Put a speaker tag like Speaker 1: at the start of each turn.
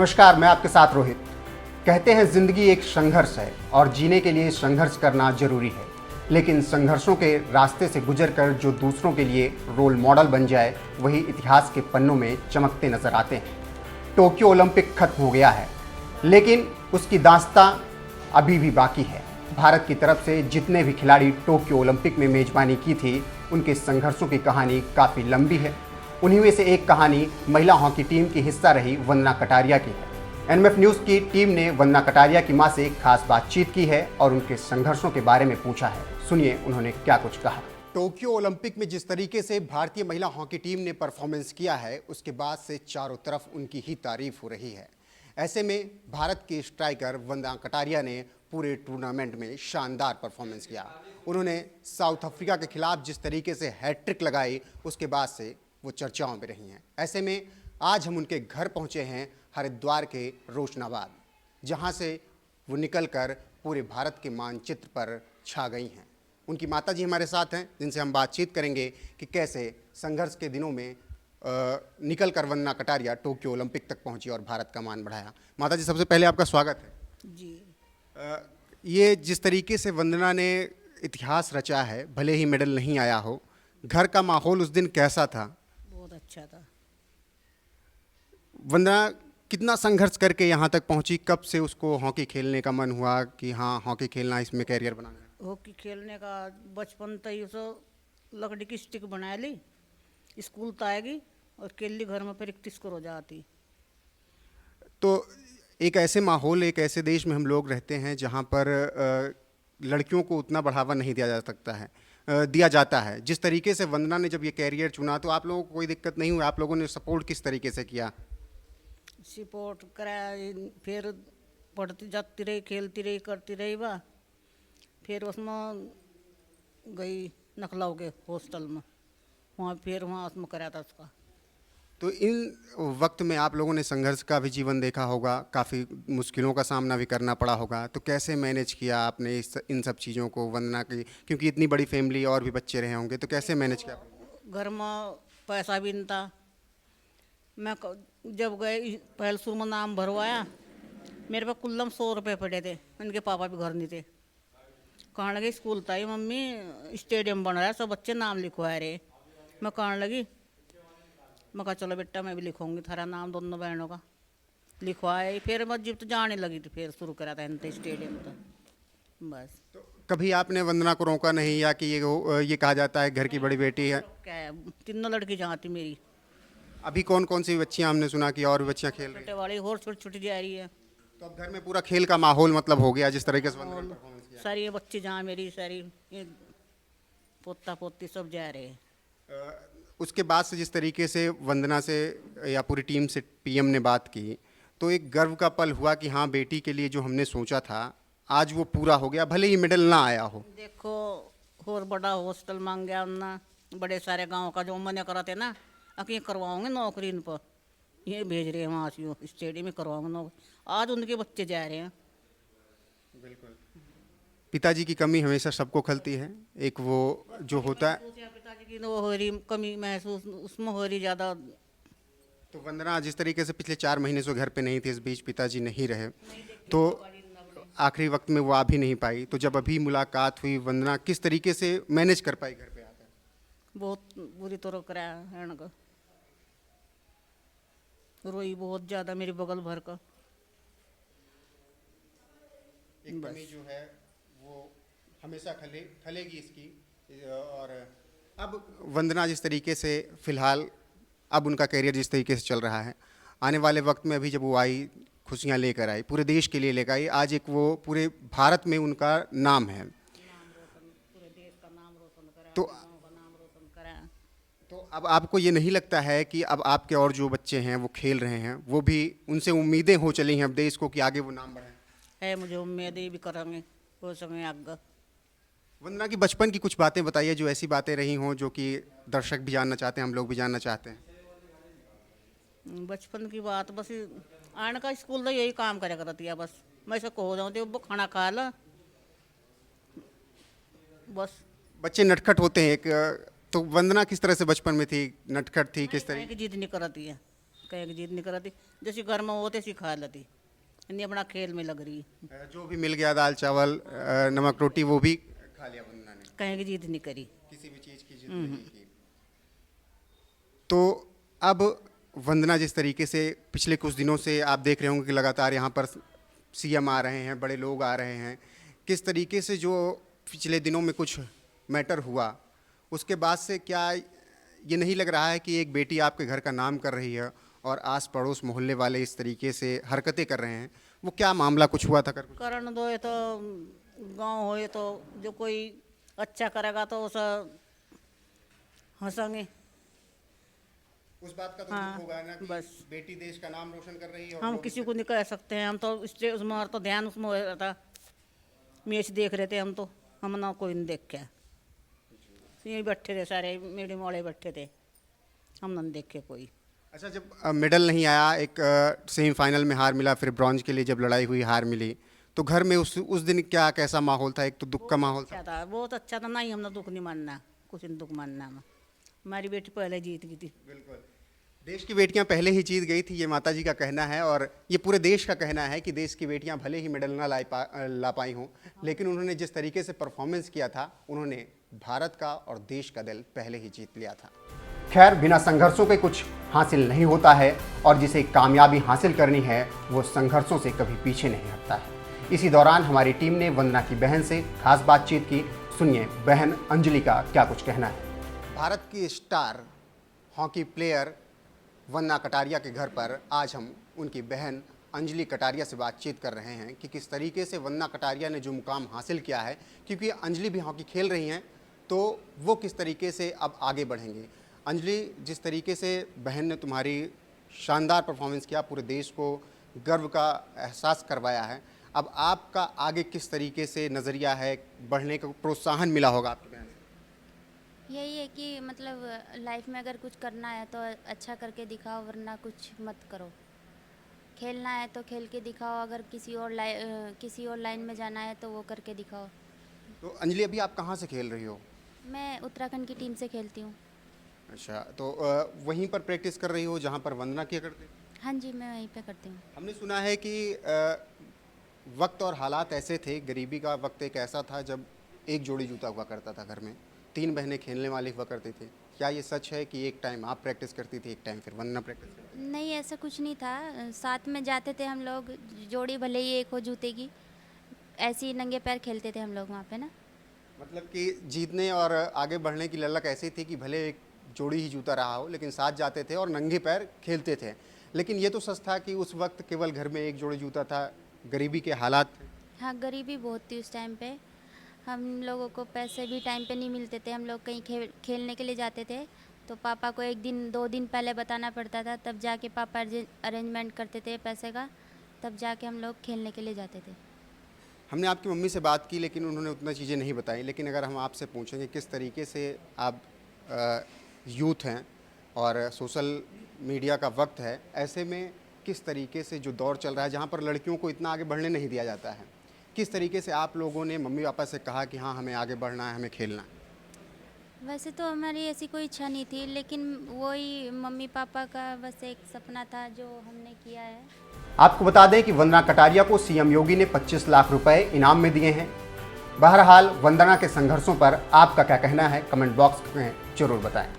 Speaker 1: नमस्कार, मैं आपके साथ रोहित। कहते हैं जिंदगी एक संघर्ष है और जीने के लिए संघर्ष करना जरूरी है, लेकिन संघर्षों के रास्ते से गुजरकर जो दूसरों के लिए रोल मॉडल बन जाए वही इतिहास के पन्नों में चमकते नजर आते हैं। टोक्यो ओलंपिक खत्म हो गया है, लेकिन उसकी दास्तां अभी भी बाकी है। भारत की तरफ से जितने भी खिलाड़ी टोक्यो ओलंपिक में मेजबानी की थी, उनके संघर्षों की कहानी काफ़ी लंबी है। उन्हीं में से एक कहानी महिला हॉकी टीम की हिस्सा रही वंदना कटारिया की है। एनएमएफ न्यूज़ की टीम ने वंदना कटारिया की मां से खास बातचीत की है और उनके संघर्षों के बारे में पूछा है। सुनिए उन्होंने क्या कुछ कहा। टोक्यो ओलंपिक में जिस तरीके से भारतीय महिला हॉकी टीम ने परफॉर्मेंस किया है, उसके बाद से चारों तरफ उनकी ही तारीफ हो रही है। ऐसे में भारत की स्ट्राइकर वंदना कटारिया ने पूरे टूर्नामेंट में शानदार परफॉर्मेंस किया। उन्होंने साउथ अफ्रीका के खिलाफ जिस तरीके से हैट्रिक लगाई, उसके बाद से वो चर्चाओं में रही हैं। ऐसे में आज हम उनके घर पहुंचे हैं, हरिद्वार के रोशनाबाद, जहां से वो निकलकर पूरे भारत के मानचित्र पर छा गई हैं। उनकी माताजी हमारे साथ हैं, जिनसे हम बातचीत करेंगे कि कैसे संघर्ष के दिनों में निकलकर वंदना कटारिया टोक्यो ओलंपिक तक पहुंची और भारत का मान बढ़ाया। माताजी, सबसे पहले आपका स्वागत है जी। ये जिस तरीके से वंदना ने इतिहास रचा है, भले ही मेडल नहीं आया हो, घर का माहौल उस दिन कैसा था?
Speaker 2: बहुत अच्छा था।
Speaker 1: वंदना कितना संघर्ष करके यहाँ तक पहुँची? कब से उसको हॉकी खेलने का मन हुआ कि हाँ, हॉकी खेलना, इसमें कैरियर बनाना है?
Speaker 2: हॉकी खेलने का बचपन तो ही सो लकड़ी की स्टिक बना ली, स्कूल तो आएगी और खेल घर में प्रैक्टिस करो जाती।
Speaker 1: तो एक ऐसे माहौल, एक ऐसे देश में हम लोग रहते हैं जहाँ पर लड़कियों को उतना बढ़ावा नहीं दिया जाता है। जिस तरीके से वंदना ने जब ये कैरियर चुना, तो आप लोगों को कोई दिक्कत नहीं हुई? आप लोगों ने सपोर्ट किस तरीके से किया?
Speaker 2: सपोर्ट करा, फिर पढ़ती जाती रही, खेलती रही, करती रही बा। फिर उसमें गई नखलाव के हॉस्टल में, वहाँ उसमें करा था उसका।
Speaker 1: तो इन वक्त में आप लोगों ने संघर्ष का भी जीवन देखा होगा, काफ़ी मुश्किलों का सामना भी करना पड़ा होगा, तो कैसे मैनेज किया आपने इन सब चीज़ों को वंदना की? क्योंकि इतनी बड़ी फैमिली और भी बच्चे रहे होंगे, तो कैसे मैनेज किया?
Speaker 2: घर में पैसा भी नहीं था। मैं जब गए पहले शुरू में नाम भरवाया, मेरे पास कुल्लम 100 रुपये पड़े थे। इनके पापा भी घर नहीं थे। कहने लगे स्कूल था मम्मी, स्टेडियम बन रहा है, सब बच्चे नाम लिखवा रहे। मैं कहने लगी, मैं कहा चलो बेटा मैं भी लिखूंगी थारा नाम, दोनों बहनों का लिखवाए। फिर मैं जब तो जाने लगी थी, फिर शुरू करा था इनते स्टेडियम तो बस।
Speaker 1: तो कभी आपने वंदना को रोका नहीं, या कि ये कहा जाता है घर की बड़ी बेटी है?
Speaker 2: क्या है, तीनों लड़की जहाँ थी मेरी।
Speaker 1: अभी कौन कौन सी बच्चियां, हमने सुना कि और भी बच्चियां खेल रही हैं?
Speaker 2: छोटे वाली और छोटी छोटी जा रही है।
Speaker 1: तो अब घर में पूरा खेल का माहौल मतलब हो गया, जिस तरीके से वंदना ने परफॉर्मेंस किया।
Speaker 2: सारी ये बच्ची जहाँ मेरी सारी ये पोता पोती सब जा रहे हैं।
Speaker 1: उसके बाद से जिस तरीके से वंदना से या पूरी टीम से पीएम ने बात की, तो एक गर्व का पल हुआ कि हाँ, बेटी के लिए जो हमने सोचा था आज वो पूरा हो गया, भले ही मेडल ना आया हो।
Speaker 2: देखो, और बड़ा हॉस्टल मांग गया ना, बड़े सारे गांव का जो मने कराते ना, अकी करवाओगे नौकरी इन पर, ये भेज रहे हैं वहाँ से स्टेडियम में करवाओगे नौकरी। आज उनके बच्चे जा रहे हैं।
Speaker 1: बिल्कुल। पिताजी की कमी हमेशा सबको खलती है, एक वो जो होता है।
Speaker 2: पिताजी की वो हो रही कमी महसूस, उसमें हो रही ज़्यादा।
Speaker 1: तो वंदना जिस तरीके से पिछले 4 महीने से घर पे नहीं थी, इस बीच पिताजी नहीं रहे, तो आखिरी वक्त में वो आ भी नहीं पाई, तो जब अभी मुलाकात हुई, वंदना किस तरीके से मैनेज कर पाई घर पे आकर?
Speaker 2: बहुत बुरी तरह कराया है ना, रोई बहुत ज़्यादा मेरी बगल भर का।
Speaker 1: एक कमी जो है वो हमेशा खलेगी इसकी। और अब वंदना जिस तरीके से फिलहाल, अब उनका करियर जिस तरीके से चल रहा है, आने वाले वक्त में अभी जब वो आई, खुशियाँ लेकर आई, पूरे देश के लिए लेकर आई, आज एक वो पूरे भारत में उनका नाम है।
Speaker 2: पूरे देश का नाम रोशन करा,
Speaker 1: तो
Speaker 2: गाँव का नाम रोशन करा।
Speaker 1: तो अब आपको ये नहीं लगता है कि अब आपके और जो बच्चे हैं वो खेल रहे हैं, वो भी, उनसे उम्मीदें हो चली हैं अब देश को कि आगे वो नाम बढ़ाएं?
Speaker 2: है, मुझे उम्मीदें भी करेंगे, हो सकें आगे।
Speaker 1: वंदना की बचपन की कुछ बातें बताइए, जो ऐसी बातें रही हों जो कि दर्शक भी जानना चाहते हैं, हम लोग भी जानना चाहते हैं।
Speaker 2: बचपन की बात बस, आने का स्कूल तो यही काम करे करती है बस। मैं ऐसे हो जाऊँ तो वो खाना खा ला बस।
Speaker 1: बच्चे नटखट होते हैं, एक तो वंदना किस तरह से बचपन में थी, नटखट थी किस तरह?
Speaker 2: की जिद नहीं करती है, कहीं जीत नहीं करती, जैसे घर में होते सिखा लेती, नहीं अपना खेल में लग रही,
Speaker 1: जो भी मिल गया दाल चावल नमक रोटी वो भी खा लिया वंदना ने,
Speaker 2: कहीं की जीत नहीं करी।
Speaker 1: किसी भी चीज़ की जिद नहीं की। तो अब वंदना जिस तरीके से पिछले कुछ दिनों से आप देख रहे होंगे कि लगातार यहाँ पर सीएम आ रहे हैं, बड़े लोग आ रहे हैं, किस तरीके से जो पिछले दिनों में कुछ मैटर हुआ उसके बाद से क्या ये नहीं लग रहा है कि एक बेटी आपके घर का नाम कर रही है और आस पड़ोस मोहल्ले वाले इस तरीके से हरकतें कर रहे हैं? वो क्या मामला कुछ हुआ था?
Speaker 2: करण दो तो गांव होए तो जो कोई अच्छा करेगा तो उसे हंसेंगे।
Speaker 1: उस बात का तो
Speaker 2: हाँ,
Speaker 1: दुख होगा ना कि
Speaker 2: बस।
Speaker 1: बेटी देश का नाम रोशन कर रही है और
Speaker 2: हम
Speaker 1: लोग
Speaker 2: किसी को नहीं कह सकते हैं, हम तो इससे उसमें और तो ध्यान उसमें हो रहा था, मैच देख रहे थे हम तो, हम ना कोई नहीं देख के यही बैठे थे, सारे मेरे मोड़े बैठे थे, हम ना देखे कोई।
Speaker 1: अच्छा, जब मेडल नहीं आया, एक सेमीफाइनल में हार मिला, फिर ब्रॉन्ज के लिए जब लड़ाई हुई हार मिली, तो घर में उस दिन क्या कैसा माहौल था? एक तो दुख का माहौल था।
Speaker 2: अच्छा था, बहुत अच्छा था, नहीं हमने दुख नहीं मानना, कुछ नहीं दुख मानना में, हमारी बेटी पहले जीत गई थी।
Speaker 1: बिल्कुल, देश की बेटियां पहले ही जीत गई थी, ये माता जी का कहना है और ये पूरे देश का कहना है कि देश की बेटियां भले ही मेडल ना ला पाई हों, लेकिन उन्होंने जिस तरीके से परफॉर्मेंस किया था, उन्होंने भारत का और देश का दिल पहले ही जीत लिया था। खैर, बिना संघर्षों के कुछ हासिल नहीं होता है और जिसे कामयाबी हासिल करनी है वो संघर्षों से कभी पीछे नहीं हटता है। इसी दौरान हमारी टीम ने वंदना की बहन से खास बातचीत की। सुनिए बहन अंजलि का क्या कुछ कहना है। भारत की star hockey player Vandana Kataria के घर पर आज हम उनकी बहन अंजलि कटारिया से बातचीत कर रहे हैं कि किस तरीके से वंदना कटारिया ने जो मुकाम हासिल किया है, क्योंकि अंजलि भी हॉकी खेल रही हैं, तो वो किस तरीके से अब आगे बढ़ेंगे। अंजलि, जिस तरीके से बहन ने तुम्हारी शानदार परफॉर्मेंस किया, पूरे देश को गर्व का एहसास करवाया है, अब आपका आगे किस तरीके से नज़रिया है, बढ़ने का प्रोत्साहन मिला होगा आपकी बहन से?
Speaker 3: यही है कि मतलब लाइफ में अगर कुछ करना है तो अच्छा करके दिखाओ, वरना कुछ मत करो। खेलना है तो खेल के दिखाओ, अगर किसी और लाइन में जाना है तो वो करके दिखाओ।
Speaker 1: तो अंजलि, अभी आप कहाँ से खेल रही हो?
Speaker 3: मैं उत्तराखंड की टीम से खेलती हूँ।
Speaker 1: अच्छा, तो वहीं पर प्रैक्टिस कर रही हो जहाँ पर वंदना किया करते?
Speaker 3: हाँ जी, मैं वहीं पे करती हूँ।
Speaker 1: हमने सुना है कि वक्त और हालात ऐसे थे, गरीबी का वक्त एक ऐसा था जब एक जोड़ी जूता हुआ करता था घर में, 3 बहनें खेलने वाले हुआ करते थे। क्या ये सच है कि एक टाइम आप प्रैक्टिस करती थी, एक टाइम फिर वंदना प्रैक्टिस करती थी?
Speaker 3: नहीं, ऐसा कुछ नहीं था, साथ में जाते थे हम लोग, जोड़ी भले ही एक हो जूते की, ऐसे ही नंगे पैर खेलते थे हम लोग वहाँ पे ना।
Speaker 1: मतलब कि जीतने और आगे बढ़ने की ललक ऐसी थी कि भले एक जोड़ी ही जूता रहा हो, लेकिन साथ जाते थे और नंगे पैर खेलते थे। लेकिन ये तो सच था कि उस वक्त केवल घर में एक जोड़ी जूता था, गरीबी के हालात थे।
Speaker 3: हाँ, गरीबी बहुत थी उस टाइम पे, हम लोगों को पैसे भी टाइम पे नहीं मिलते थे। हम लोग कहीं खेलने के लिए जाते थे तो पापा को 1 दिन 2 दिन पहले बताना पड़ता था, तब जाके पापा अरेंजमेंट करते थे पैसे का, तब जाके हम लोग खेलने के लिए जाते थे।
Speaker 1: हमने आपकी मम्मी से बात की लेकिन उन्होंने उतना चीज़ें नहीं बताई। लेकिन अगर हम आपसे पूछेंगे किस तरीके से आप यूथ हैं और सोशल मीडिया का वक्त है, ऐसे में किस तरीके से जो दौर चल रहा है जहाँ पर लड़कियों को इतना आगे बढ़ने नहीं दिया जाता है, किस तरीके से आप लोगों ने मम्मी पापा से कहा कि हाँ हमें आगे बढ़ना है, हमें खेलना है?
Speaker 3: वैसे तो हमारी ऐसी कोई इच्छा नहीं थी, लेकिन वही मम्मी पापा का बस एक सपना था जो हमने किया है।
Speaker 1: आपको बता दें कि वंदना कटारिया को सीएम योगी ने 25 लाख रुपए इनाम में दिए हैं। बहरहाल वंदना के संघर्षों पर आपका क्या कहना है, कमेंट बॉक्स में जरूर बताएं।